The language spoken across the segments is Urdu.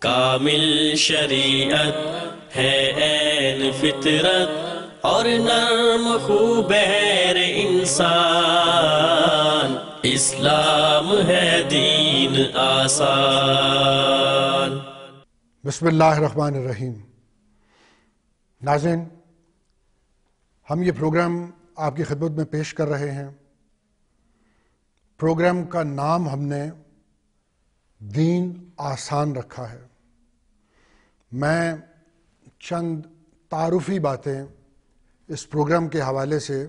کامل شریعت ہے عین فطرت اور نرم خوب بہر انسان، اسلام ہے دین آسان۔ بسم اللہ الرحمن الرحیم۔ ناظرین، ہم یہ پروگرام آپ کی خدمت میں پیش کر رہے ہیں۔ پروگرام کا نام ہم نے دین آسان رکھا ہے۔ میں چند تعارفی باتیں اس پروگرام کے حوالے سے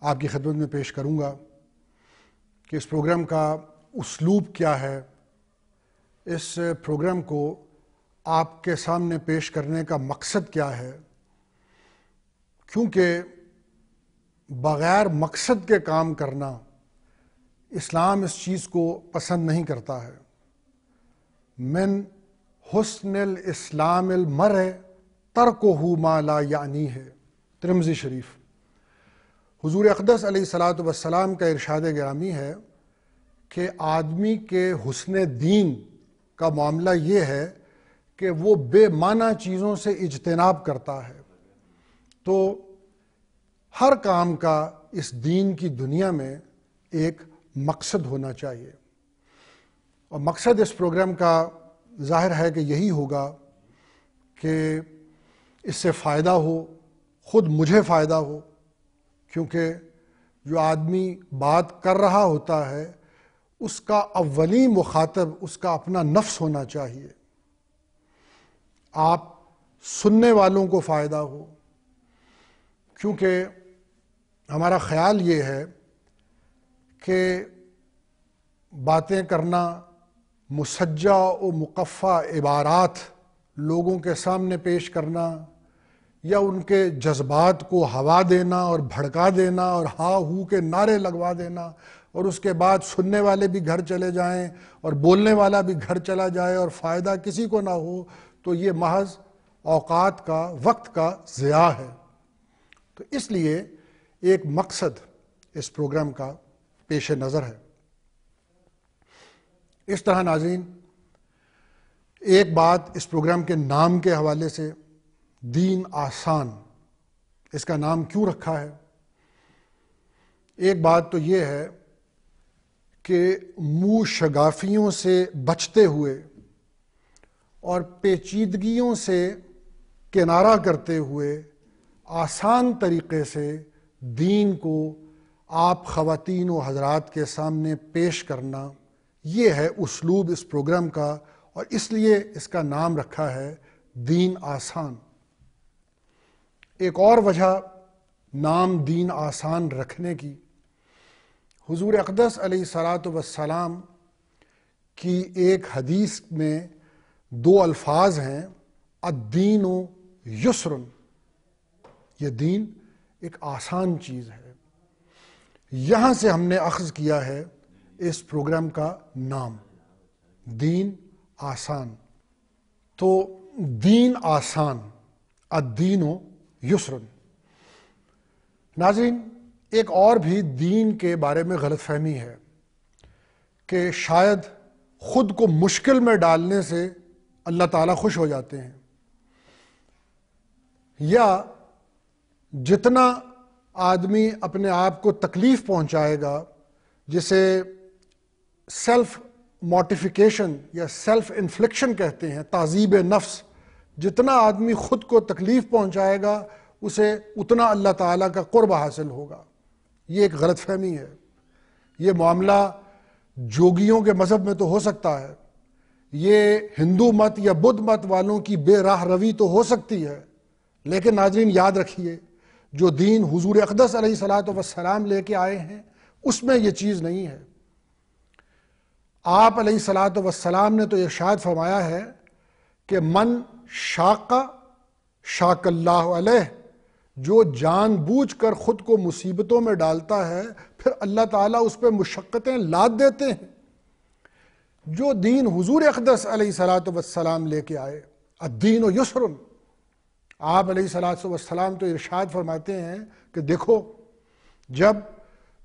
آپ کی خدمت میں پیش کروں گا کہ اس پروگرام کا اسلوب کیا ہے، اس پروگرام کو آپ کے سامنے پیش کرنے کا مقصد کیا ہے، کیونکہ بغیر مقصد کے کام کرنا اسلام اس چیز کو پسند نہیں کرتا ہے۔ من حسن الاسلام المرء ترکہ ما لا یعنی ہے، ترمذی شریف۔ حضور اقدس علیہ الصلاۃ والسلام کا ارشاد گرامی ہے کہ آدمی کے حسن دین کا معاملہ یہ ہے کہ وہ بے معنی چیزوں سے اجتناب کرتا ہے۔ تو ہر کام کا اس دین کی دنیا میں ایک مقصد ہونا چاہیے، اور مقصد اس پروگرام کا ظاہر ہے کہ یہی ہوگا کہ اس سے فائدہ ہو، خود مجھے فائدہ ہو، کیونکہ جو آدمی بات کر رہا ہوتا ہے اس کا اولین مخاطب اس کا اپنا نفس ہونا چاہیے۔ آپ سننے والوں کو فائدہ ہو، کیونکہ ہمارا خیال یہ ہے کہ باتیں کرنا، مسجع و مقفع عبارات لوگوں کے سامنے پیش کرنا، یا ان کے جذبات کو ہوا دینا اور بھڑکا دینا اور ہا ہو کے نعرے لگوا دینا، اور اس کے بعد سننے والے بھی گھر چلے جائیں اور بولنے والا بھی گھر چلا جائے اور فائدہ کسی کو نہ ہو، تو یہ محض اوقات کا، وقت کا ضیاع ہے۔ تو اس لیے ایک مقصد اس پروگرام کا پیش نظر ہے۔ اس طرح ناظرین، ایک بات اس پروگرام کے نام کے حوالے سے، دین آسان، اس کا نام کیوں رکھا ہے؟ ایک بات تو یہ ہے کہ منہ شگافیوں سے بچتے ہوئے اور پیچیدگیوں سے کنارہ کرتے ہوئے آسان طریقے سے دین کو آپ خواتین و حضرات کے سامنے پیش کرنا، یہ ہے اسلوب اس پروگرام کا، اور اس لیے اس کا نام رکھا ہے دین آسان۔ ایک اور وجہ نام دین آسان رکھنے کی، حضور اقدس علیہ الصلاۃ والسلام کی ایک حدیث میں دو الفاظ ہیں، الدین و یسر۔ یہ دین ایک آسان چیز ہے، یہاں سے ہم نے اخذ کیا ہے اس پروگرام کا نام، دین آسان۔ تو دین آسان، الدین و یسر۔ ناظرین، ایک اور بھی دین کے بارے میں غلط فہمی ہے کہ شاید خود کو مشکل میں ڈالنے سے اللہ تعالیٰ خوش ہو جاتے ہیں، یا جتنا آدمی اپنے آپ کو تکلیف پہنچائے گا، جسے سیلف مورٹیفیکیشن یا سیلف انفلکشن کہتے ہیں، تعذیب نفس، جتنا آدمی خود کو تکلیف پہنچائے گا اسے اتنا اللہ تعالیٰ کا قرب حاصل ہوگا۔ یہ ایک غلط فہمی ہے۔ یہ معاملہ جوگیوں کے مذہب میں تو ہو سکتا ہے، یہ ہندو مت یا بدھ مت والوں کی بے راہ روی تو ہو سکتی ہے، لیکن ناظرین یاد رکھیے، جو دین حضور اقدس علیہ الصلاۃ والسلام لے کے آئے ہیں اس میں یہ چیز نہیں ہے۔ آپ علیہ الصلاۃ والسلام نے تو ارشاد فرمایا ہے کہ من شاق شاق اللہ علیہ، جو جان بوجھ کر خود کو مصیبتوں میں ڈالتا ہے پھر اللہ تعالیٰ اس پہ مشقتیں لاد دیتے ہیں۔ جو دین حضور اقدس علیہ الصلاۃ والسلام لے کے آئے، الدین و یسر، آپ علیہ الصلاۃ والسلام تو ارشاد فرماتے ہیں کہ دیکھو، جب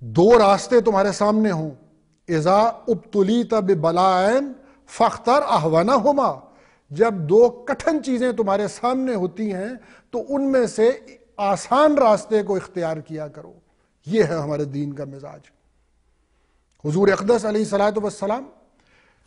دو راستے تمہارے سامنے ہوں، اذا ابتلیت ببلاء فاختر اہونہما، جب دو کٹھن چیزیں تمہارے سامنے ہوتی ہیں تو ان میں سے آسان راستے کو اختیار کیا کرو. یہ ہے ہمارے دین کا مزاج. حضور اقدس علیہ الصلوۃ والسلام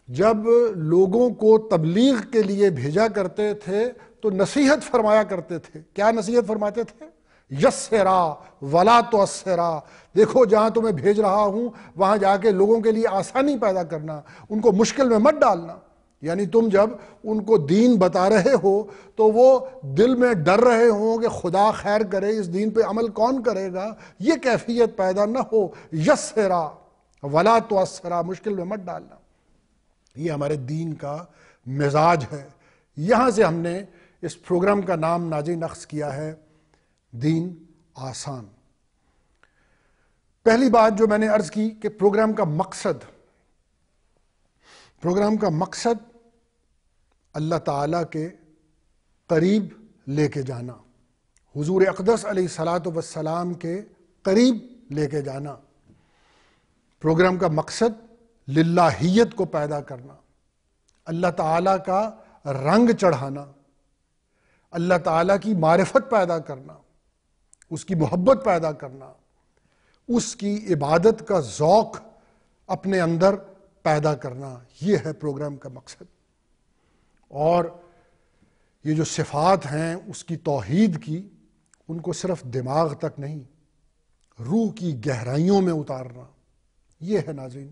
جب لوگوں کو تبلیغ کے لیے بھیجا کرتے تھے تو نصیحت فرمایا کرتے تھے. کیا نصیحت فرماتے تھے؟ یسرا ولا تعسرا. دیکھو جہاں تمہیں بھیج رہا ہوں وہاں جا کے لوگوں کے لیے آسانی پیدا کرنا، ان کو مشکل میں مت ڈالنا. یعنی تم جب ان کو دین بتا رہے ہو تو وہ دل میں ڈر رہے ہوں کہ خدا خیر کرے، اس دین پہ عمل کون کرے گا، یہ کیفیت پیدا نہ ہو. یسرا ولا تعسرا، مشکل میں مت ڈالنا. یہ ہمارے دین کا مزاج ہے. یہاں سے ہم نے اس پروگرام کا نام ناظرین اخذ کیا ہے دین آسان. پہلی بات جو میں نے عرض کی کہ پروگرام کا مقصد اللہ تعالیٰ کے قریب لے کے جانا، حضور اقدس علیہ الصلوۃ والسلام کے قریب لے کے جانا. پروگرام کا مقصد للہیت کو پیدا کرنا، اللہ تعالیٰ کا رنگ چڑھانا، اللہ تعالیٰ کی معرفت پیدا کرنا، اس کی محبت پیدا کرنا، اس کی عبادت کا ذوق اپنے اندر پیدا کرنا. یہ ہے پروگرام کا مقصد. اور یہ جو صفات ہیں اس کی توحید کی، ان کو صرف دماغ تک نہیں، روح کی گہرائیوں میں اتارنا. یہ ہے ناظرین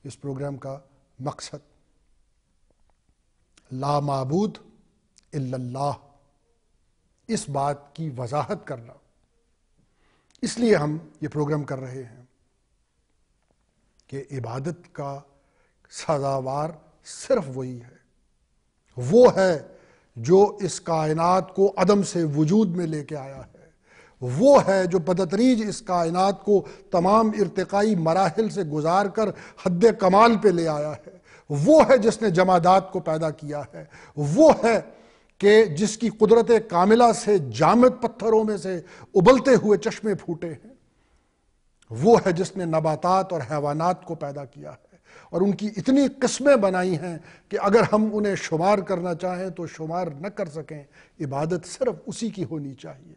اس پروگرام کا مقصد. لا معبود الا اللہ، اس بات کی وضاحت کرنا. اس لیے ہم یہ پروگرام کر رہے ہیں کہ عبادت کا سزاوار صرف وہی ہے. وہ ہے جو اس کائنات کو عدم سے وجود میں لے کے آیا ہے. وہ ہے جو بتدریج اس کائنات کو تمام ارتقائی مراحل سے گزار کر حد کمال پہ لے آیا ہے. وہ ہے جس نے جمادات کو پیدا کیا ہے. وہ ہے کہ جس کی قدرت کاملہ سے جامد پتھروں میں سے ابلتے ہوئے چشمے پھوٹے ہیں. وہ ہے جس نے نباتات اور حیوانات کو پیدا کیا ہے اور ان کی اتنی قسمیں بنائی ہیں کہ اگر ہم انہیں شمار کرنا چاہیں تو شمار نہ کر سکیں. عبادت صرف اسی کی ہونی چاہیے.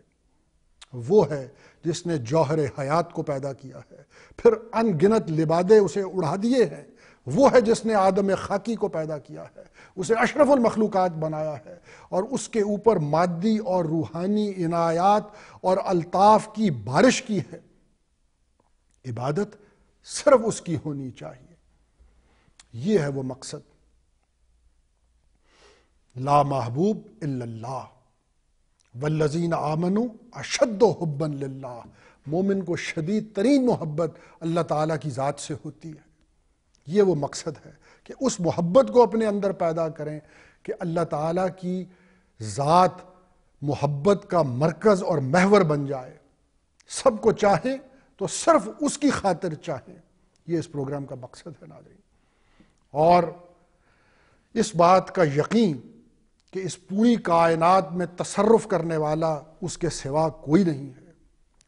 وہ ہے جس نے جوہر حیات کو پیدا کیا ہے، پھر ان گنت لبادے اسے اڑا دیے ہیں. وہ ہے جس نے آدم خاکی کو پیدا کیا ہے، اسے اشرف المخلوقات بنایا ہے اور اس کے اوپر مادی اور روحانی عنایات اور الطاف کی بارش کی ہے. عبادت صرف اس کی ہونی چاہیے. یہ ہے وہ مقصد. لا محبوب الا اللہ والذین آمنوا اشد حبا للہ. مومن کو شدید ترین محبت اللہ تعالیٰ کی ذات سے ہوتی ہے. یہ وہ مقصد ہے کہ اس محبت کو اپنے اندر پیدا کریں کہ اللہ تعالیٰ کی ذات محبت کا مرکز اور محور بن جائے. سب کو چاہیں تو صرف اس کی خاطر چاہیں. یہ اس پروگرام کا مقصد ہے ناظرین. اور اس بات کا یقین کہ اس پوری کائنات میں تصرف کرنے والا اس کے سوا کوئی نہیں ہے.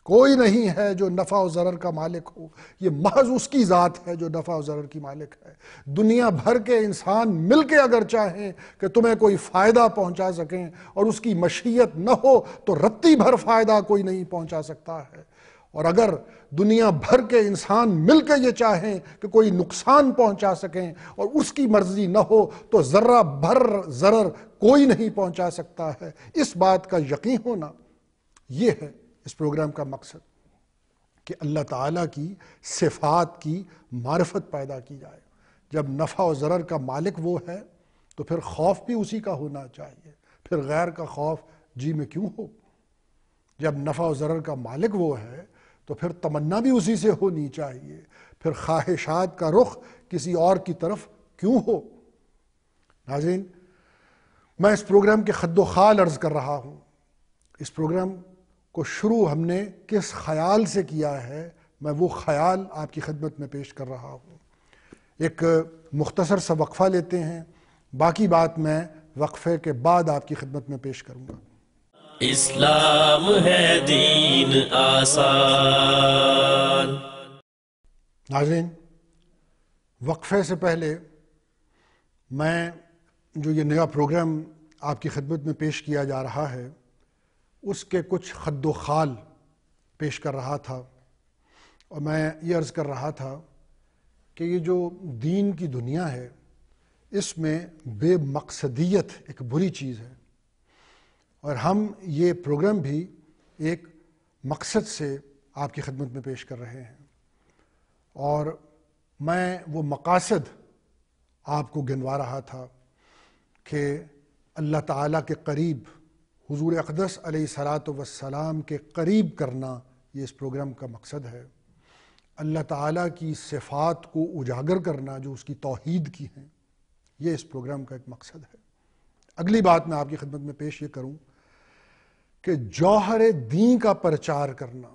کوئی نہیں ہے جو نفع و ضرر کا مالک ہو. یہ محض اس کی ذات ہے جو نفع و ضرر کی مالک ہے. دنیا بھر کے انسان مل کے اگر چاہیں کہ تمہیں کوئی فائدہ پہنچا سکیں اور اس کی مشیت نہ ہو تو رتی بھر فائدہ کوئی نہیں پہنچا سکتا ہے. اور اگر دنیا بھر کے انسان مل کے یہ چاہیں کہ کوئی نقصان پہنچا سکیں اور اس کی مرضی نہ ہو تو ذرہ بھر ضرر کوئی نہیں پہنچا سکتا ہے. اس بات کا یقین ہونا یہ ہے اس پروگرام کا مقصد کہ اللہ تعالیٰ کی صفات کی معرفت پیدا کی جائے. جب نفع و ضرر کا مالک وہ ہے تو پھر خوف بھی اسی کا ہونا چاہیے. پھر غیر کا خوف جی میں کیوں ہو؟ جب نفع و ضرر کا مالک وہ ہے تو پھر تمنا بھی اسی سے ہونی چاہیے. پھر خواہشات کا رخ کسی اور کی طرف کیوں ہو؟ ناظرین، میں اس پروگرام کے خد و خال عرض کر رہا ہوں. اس پروگرام کو شروع ہم نے کس خیال سے کیا ہے، میں وہ خیال آپ کی خدمت میں پیش کر رہا ہوں. ایک مختصر سا وقفہ لیتے ہیں، باقی بات میں وقفے کے بعد آپ کی خدمت میں پیش کروں گا. اسلام ہے دین آسان. ناظرین، وقفے سے پہلے میں جو یہ نیا پروگرام آپ کی خدمت میں پیش کیا جا رہا ہے اس کے کچھ خد و خال پیش کر رہا تھا، اور میں یہ عرض کر رہا تھا کہ یہ جو دین کی دنیا ہے اس میں بے مقصدیت ایک بری چیز ہے، اور ہم یہ پروگرام بھی ایک مقصد سے آپ کی خدمت میں پیش کر رہے ہیں، اور میں وہ مقاصد آپ کو گنوا رہا تھا کہ اللہ تعالیٰ کے قریب، حضور اقدس علیہ الصلاۃ والسلام کے قریب کرنا یہ اس پروگرام کا مقصد ہے، اللہ تعالیٰ کی صفات کو اجاگر کرنا جو اس کی توحید کی ہیں، یہ اس پروگرام کا ایک مقصد ہے۔ اگلی بات میں آپ کی خدمت میں پیش یہ کروں کہ جوہر دین کا پرچار کرنا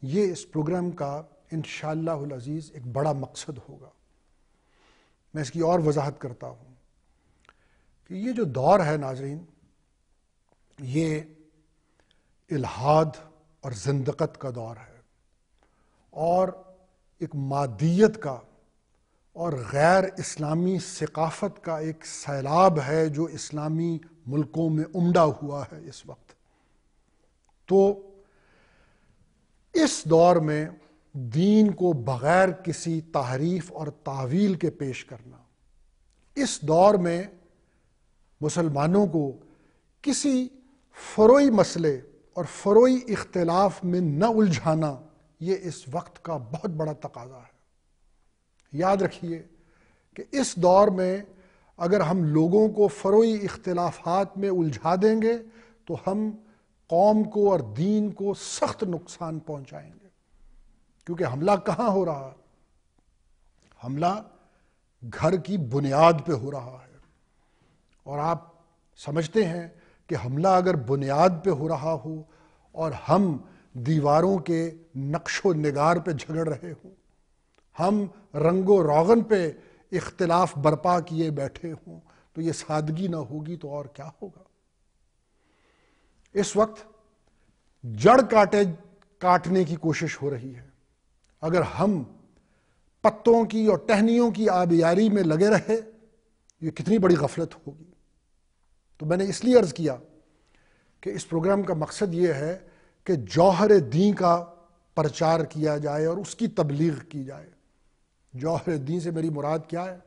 یہ اس پروگرام کا انشاءاللہ العزیز ایک بڑا مقصد ہوگا۔ میں اس کی اور وضاحت کرتا ہوں کہ یہ جو دور ہے ناظرین، یہ الحاد اور زندقت کا دور ہے، اور ایک مادیت کا اور غیر اسلامی ثقافت کا ایک سیلاب ہے جو اسلامی ملکوں میں امڈا ہوا ہے اس وقت۔ تو اس دور میں دین کو بغیر کسی تحریف اور تعویل کے پیش کرنا، اس دور میں مسلمانوں کو کسی فروعی مسئلے اور فروعی اختلاف میں نہ الجھانا، یہ اس وقت کا بہت بڑا تقاضا ہے۔ یاد رکھیے کہ اس دور میں اگر ہم لوگوں کو فروعی اختلافات میں الجھا دیں گے تو ہم قوم کو اور دین کو سخت نقصان پہنچائیں گے، کیونکہ حملہ کہاں ہو رہا ہے؟ حملہ گھر کی بنیاد پہ ہو رہا ہے، اور آپ سمجھتے ہیں کہ حملہ اگر بنیاد پہ ہو رہا ہو اور ہم دیواروں کے نقش و نگار پہ جھگڑ رہے ہوں، ہم رنگ و روغن پہ اختلاف برپا کیے بیٹھے ہوں، تو یہ سادگی نہ ہوگی تو اور کیا ہوگا؟ اس وقت جڑ کاٹنے کی کوشش ہو رہی ہے۔ اگر ہم پتوں کی اور ٹہنیوں کی آبیاری میں لگے رہے، یہ کتنی بڑی غفلت ہوگی۔ تو میں نے اس لیے عرض کیا کہ اس پروگرام کا مقصد یہ ہے کہ جوہر دین کا پرچار کیا جائے اور اس کی تبلیغ کی جائے۔ جوہر دین سے میری مراد کیا ہے؟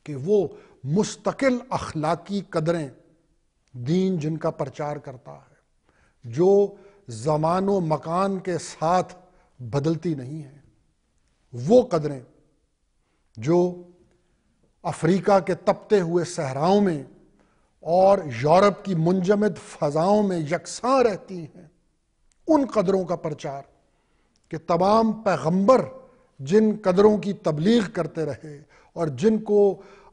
کہ وہ مستقل اخلاقی قدریں دین جن کا پرچار کرتا ہے، جو زمان و مکان کے ساتھ بدلتی نہیں ہیں، وہ قدریں جو افریقہ کے تپتے ہوئے صحراؤں میں اور یورپ کی منجمد فضاؤں میں یکساں رہتی ہیں، ان قدروں کا پرچار کہ تمام پیغمبر جن قدروں کی تبلیغ کرتے رہے اور جن کو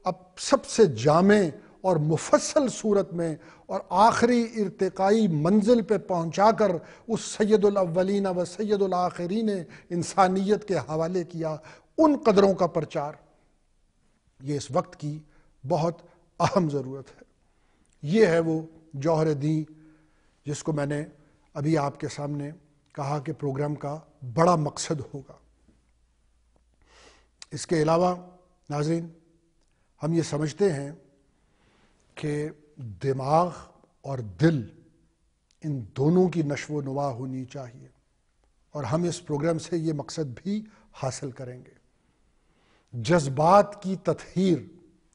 اب سب سے جامع اور مفصل صورت میں اور آخری ارتقائی منزل پہ پہنچا کر اس سید الاولین و سید الآخرین انسانیت کے حوالے کیا، ان قدروں کا پرچار یہ اس وقت کی بہت اہم ضرورت ہے۔ یہ ہے وہ جوہر دین جس کو میں نے ابھی آپ کے سامنے کہا کہ پروگرام کا بڑا مقصد ہوگا۔ اس کے علاوہ ناظرین، ہم یہ سمجھتے ہیں کہ دماغ اور دل ان دونوں کی نشو و نما ہونی چاہیے، اور ہم اس پروگرام سے یہ مقصد بھی حاصل کریں گے۔ جذبات کی تطہیر،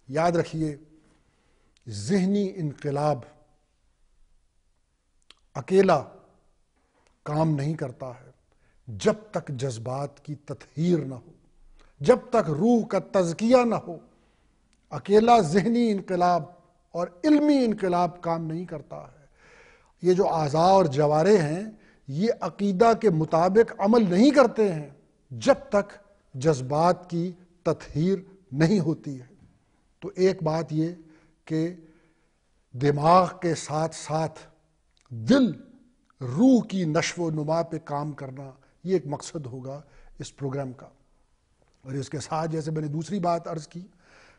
یاد رکھیے، ذہنی انقلاب اکیلا کام نہیں کرتا ہے جب تک جذبات کی تطہیر نہ ہو، جب تک روح کا تزکیہ نہ ہو۔ اکیلا ذہنی انقلاب اور علمی انقلاب کام نہیں کرتا ہے۔ یہ جو اعضاء اور جوارح ہیں یہ عقیدہ کے مطابق عمل نہیں کرتے ہیں جب تک جذبات کی تطہیر نہیں ہوتی ہے۔ تو ایک بات یہ کہ دماغ کے ساتھ ساتھ دل، روح کی نشو و نما پہ کام کرنا، یہ ایک مقصد ہوگا اس پروگرام کا۔ اور اس کے ساتھ جیسے میں نے دوسری بات عرض کی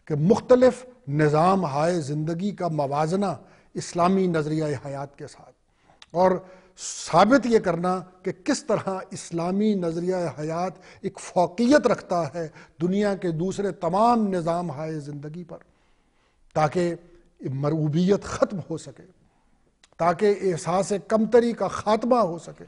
کہ مختلف نظام ہائے زندگی کا موازنہ اسلامی نظریہ حیات کے ساتھ، اور ثابت یہ کرنا کہ کس طرح اسلامی نظریہ حیات ایک فوقیت رکھتا ہے دنیا کے دوسرے تمام نظام ہائے زندگی پر۔ تاکہ مرعوبیت ختم ہو سکے، تاکہ احساس کمتری کا خاتمہ ہو سکے،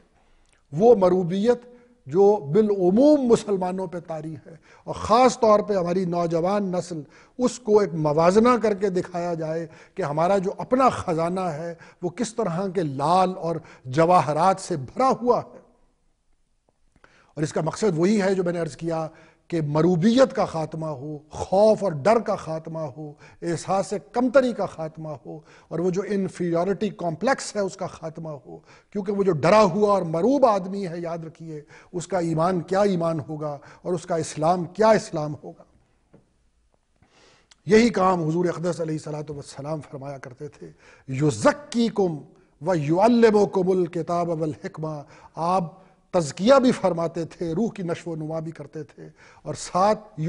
وہ مرعوبیت جو بالعموم مسلمانوں پہ طاری ہے، اور خاص طور پہ ہماری نوجوان نسل، اس کو ایک موازنہ کر کے دکھایا جائے کہ ہمارا جو اپنا خزانہ ہے وہ کس طرح کے لال اور جواہرات سے بھرا ہوا ہے۔ اور اس کا مقصد وہی ہے جو میں نے عرض کیا کہ مرعوبیت کا خاتمہ ہو، خوف اور ڈر کا خاتمہ ہو، احساس کمتری کا خاتمہ ہو، اور وہ جو انفیریورٹی کمپلیکس ہے اس کا خاتمہ ہو، کیونکہ وہ جو ڈرا ہوا اور مرعوب آدمی ہے، یاد رکھیے اس کا ایمان کیا ایمان ہوگا اور اس کا اسلام کیا اسلام ہوگا۔ یہی کام حضور اقدس علیہ الصلوۃ والسلام فرمایا کرتے تھے، یزکیکم ویعلمکم الکتاب والحکمہ۔ آپ تزکیہ بھی فرماتے تھے، روح کی نشو و نما بھی کرتے تھے، اور ساتھ